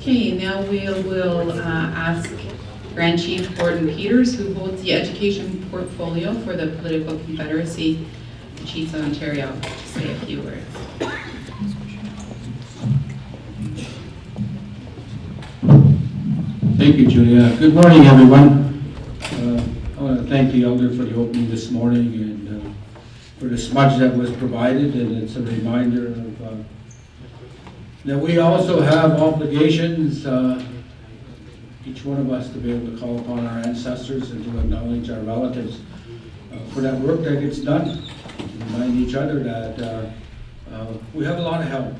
Okay, now we will ask Grand Chief Gordon Peters, who holds the education portfolio for the Political Confederacy of Chiefs of Ontario, to say a few words. Thank you, Julia. Good morning, everyone. I want to thank the Elder for the opening this morning and for the smudge that was provided, and it's a reminder of that we also have obligations, each one of us, to be able to call upon our ancestors and to acknowledge our relatives for that work that gets done. To remind each other that we have a lot of help.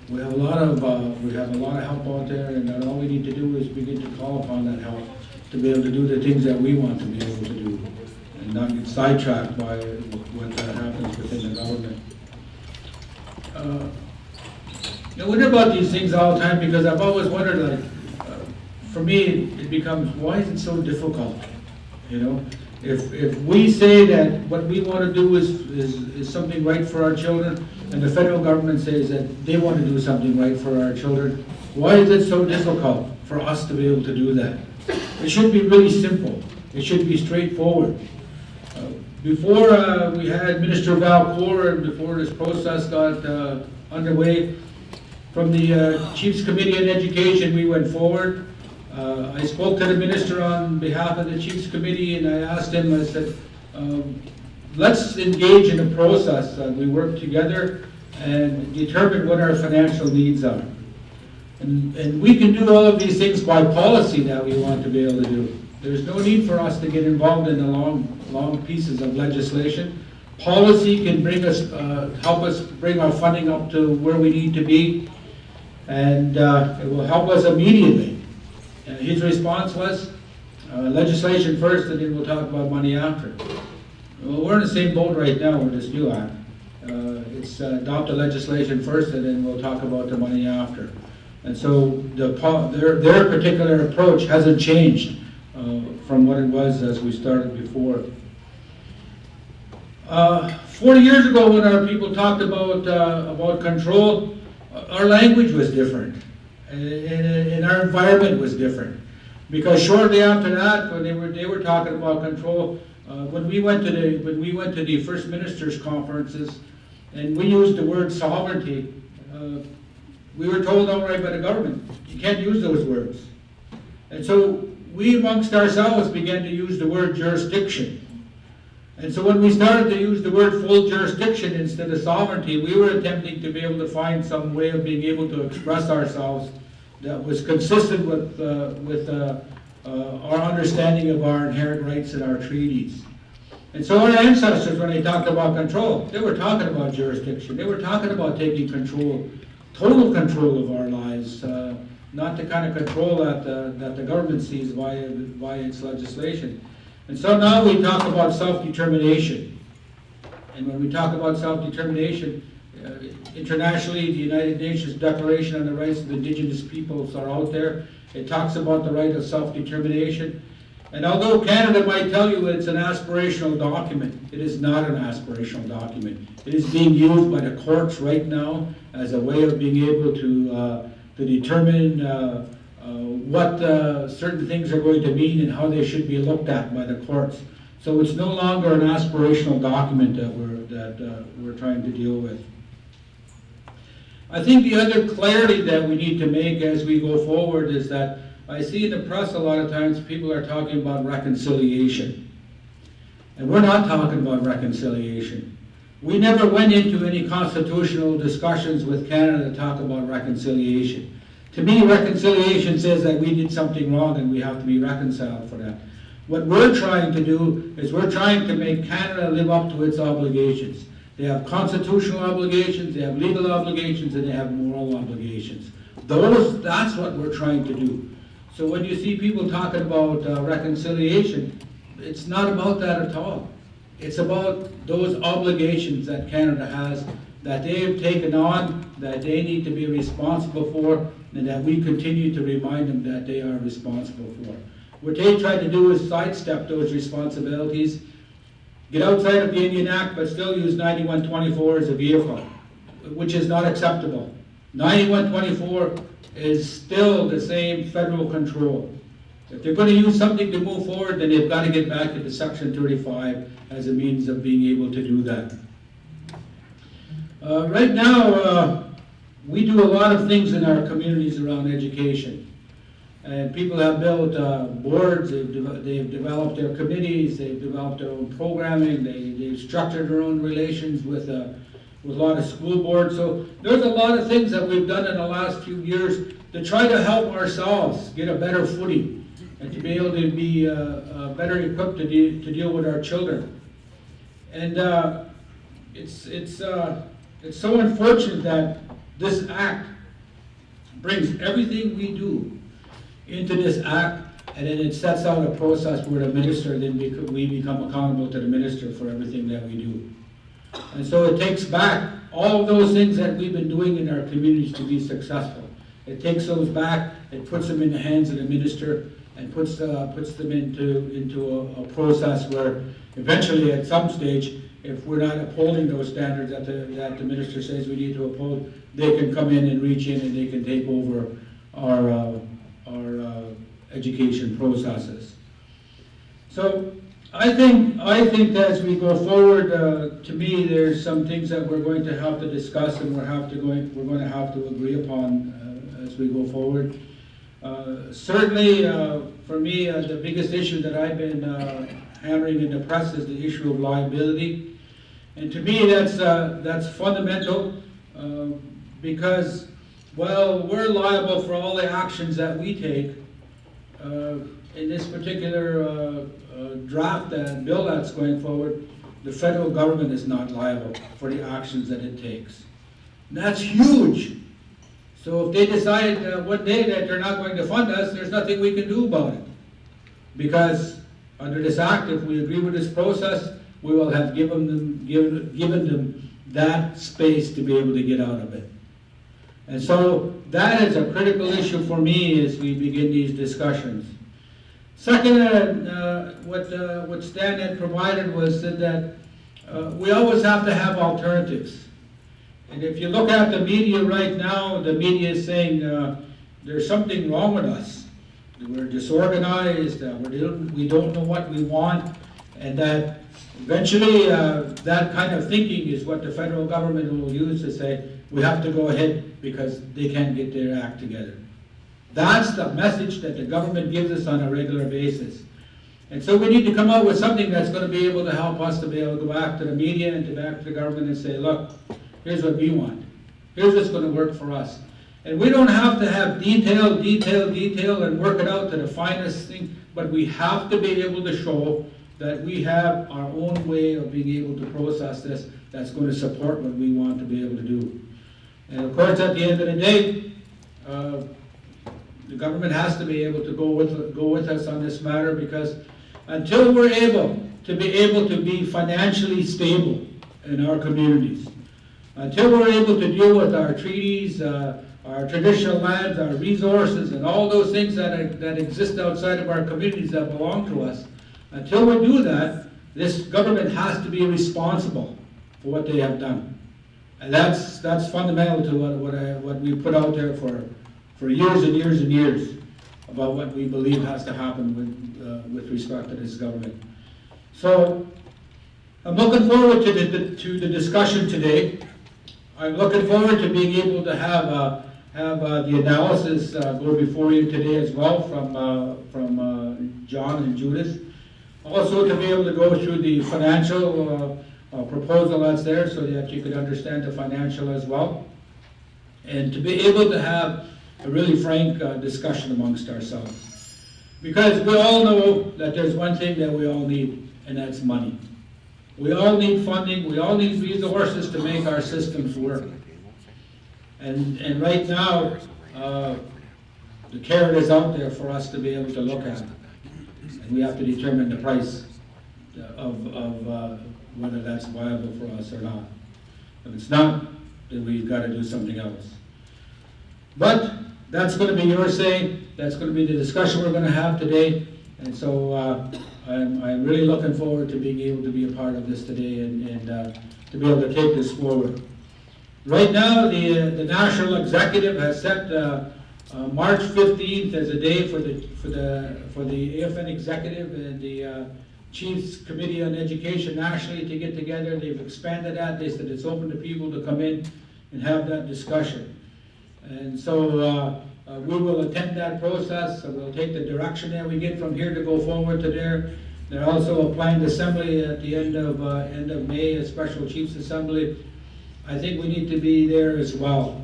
We have a lot of help out there, and that all we need to do is begin to call upon that help to be able to do the things that we want to be able to do, and not get sidetracked by what happens within the government. I wonder about these things all the time, because I've always wondered, like, for me, it becomes, why is it so difficult? You know, if we say that what we want to do is something right for our children, and the federal government says that they want to do something right for our children, why is it so difficult for us to be able to do that? It should be really simple. It should be straightforward. Before we had Minister Val Kaur, and before this process got underway, from the Chiefs Committee on Education, we went forward. I spoke to the minister on behalf of the Chiefs Committee, and I asked him, I said, let's engage in a process. We work together and determine what our financial needs are. And we can do all of these things by policy that we want to be able to do. There's no need for us to get involved in the long pieces of legislation. Policy can bring us, help us bring our funding up to where we need to be, and it will help us immediately. And his response was, legislation first, and then we'll talk about money after. Well, we're in the same boat right now with this new act. It's adopt the legislation first, and then we'll talk about the money after. And so their particular approach hasn't changed from what it was as we started before. 40 years ago, when our people talked about control, our language was different, and our environment was different. Because shortly after that, when they were talking about control, when we went to the First Ministers conferences, and we used the word sovereignty, we were told outright by the government, you can't use those words. And so we amongst ourselves began to use the word jurisdiction. And so when we started to use the word full jurisdiction instead of sovereignty, we were attempting to be able to find some way of being able to express ourselves that was consistent with our understanding of our inherent rights and our treaties. And so our ancestors, when they talked about control, they were talking about jurisdiction. They were talking about taking control, total control of our lives, not the kind of control that the government sees via its legislation. And so now we talk about self-determination. And when we talk about self-determination, internationally, the United Nations Declaration on the Rights of Indigenous Peoples are out there. It talks about the right of self-determination. And although Canada might tell you it's an aspirational document, it is not an aspirational document. It is being used by the courts right now as a way of being able to determine what certain things are going to mean and how they should be looked at by the courts. So it's no longer an aspirational document that we're trying to deal with. I think the other clarity that we need to make as we go forward is that I see in the press a lot of times people are talking about reconciliation. And we're not talking about reconciliation. We never went into any constitutional discussions with Canada to talk about reconciliation. To me, reconciliation says that we did something wrong and we have to be reconciled for that. What we're trying to do is we're trying to make Canada live up to its obligations. They have constitutional obligations, they have legal obligations, and they have moral obligations. That's what we're trying to do. So when you see people talking about reconciliation, it's not about that at all. It's about those obligations that Canada has, that they have taken on, that they need to be responsible for, and that we continue to remind them that they are responsible for. What they try to do is sidestep those responsibilities, get outside of the Indian Act, but still use 9124 as a vehicle, which is not acceptable. 9124 is still the same federal control. If they're going to use something to move forward, then they've got to get back into Section 35 as a means of being able to do that. Right now, we do a lot of things in our communities around education. And people have built boards, they've developed their committees, they've developed their own programming, they've structured their own relations with a lot of school boards. So there's a lot of things that we've done in the last few years to try to help ourselves get a better footing and to be able to be better equipped to deal with our children. And it's so unfortunate that this act brings everything we do into this act, and then it sets out a process where the minister, then we become accountable to the minister for everything that we do. And so it takes back all of those things that we've been doing in our communities to be successful. It takes those back, it puts them in the hands of the minister, and puts them into a process where eventually at some stage, if we're not upholding those standards that the minister says we need to uphold, they can come in and reach in and they can take over our education processes. So I think that as we go forward, to me, there's some things that we're going to have to discuss and we're going to have to agree upon as we go forward. Certainly, for me, the biggest issue that I've been hammering in the press is the issue of liability. And to me, that's fundamental because, well, we're liable for all the actions that we take. In this particular draft and bill that's going forward, the federal government is not liable for the actions that it takes. And that's huge. So if they decide one day that they're not going to fund us, there's nothing we can do about it. Because under this act, if we agree with this process, we will have given them that space to be able to get out of it. And so that is a critical issue for me as we begin these discussions. Second, what Stan had provided was that we always have to have alternatives. And if you look at the media right now, the media is saying there's something wrong with us. We're disorganized, we don't know what we want, and that eventually that kind of thinking is what the federal government will use to say, we have to go ahead because they can't get their act together. That's the message that the government gives us on a regular basis. And so we need to come up with something that's going to be able to help us to be able to go back to the media and to back to the government and say, look, here's what we want. Here's what's going to work for us. And we don't have to have detail and work it out to the finest thing, but we have to be able to show that we have our own way of being able to process this that's going to support what we want to be able to do. And of course, at the end of the day, the government has to be able to go with us on this matter, because until we're able to be financially stable in our communities, until we're able to deal with our treaties, our traditional lands, our resources, and all those things that exist outside of our communities that belong to us, until we do that, this government has to be responsible for what they have done. And that's fundamental to what we put out there for years and years and years about what we believe has to happen with respect to this government. So I'm looking forward to the discussion today. I'm looking forward to being able to have the analysis go before you today as well from John and Judith. Also to be able to go through the financial proposal that's there so that you could understand the financial as well. And to be able to have a really frank discussion amongst ourselves. Because we all know that there's one thing that we all need, and that's money. We all need funding, we all need resources to make our systems work. And right now, the carrot is out there for us to be able to look at. And we have to determine the price of whether that's viable for us or not. If it's not, then we've got to do something else. But that's going to be your say, that's going to be the discussion we're going to have today. And so I'm really looking forward to being able to be a part of this today and to be able to take this forward. Right now, the national executive has set March 15th as a day for the AFN executive and the Chiefs Committee on Education nationally to get together. They've expanded that. They said it's open to people to come in and have that discussion. And so we will attend that process. So we'll take the direction that we get from here to go forward to there. They're also a planned assembly at the end of May, a special Chiefs Assembly. I think we need to be there as well.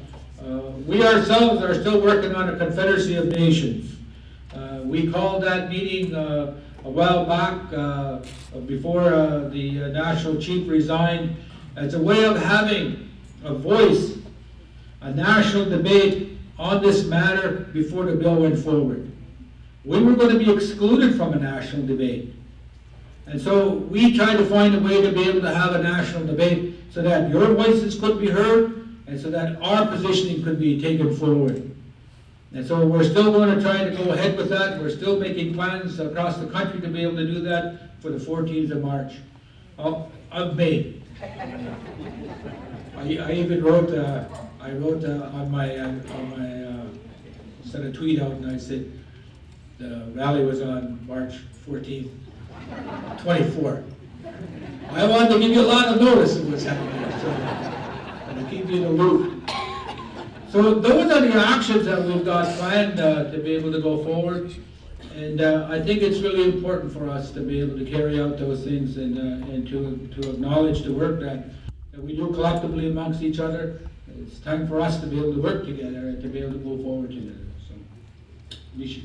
We ourselves are still working on a Confederacy of Nations. We called that meeting a while back before the national chief resigned as a way of having a voice, a national debate on this matter before the bill went forward. We were going to be excluded from a national debate. And so we tried to find a way to be able to have a national debate so that your voices could be heard and so that our positioning could be taken forward. And so we're still going to try to go ahead with that. We're still making plans across the country to be able to do that for the 14th of March, of May. I even wrote, on my sent a tweet out and I said the rally was on March 14th. 24. I wanted to give you a lot of notice of what's happening, so, and to keep you in the loop. So those are the actions that we've got planned to be able to go forward, and I think it's really important for us to be able to carry out those things and to acknowledge the work that we do collectively amongst each other. It's time for us to be able to work together and to be able to move forward together. So, Nishi.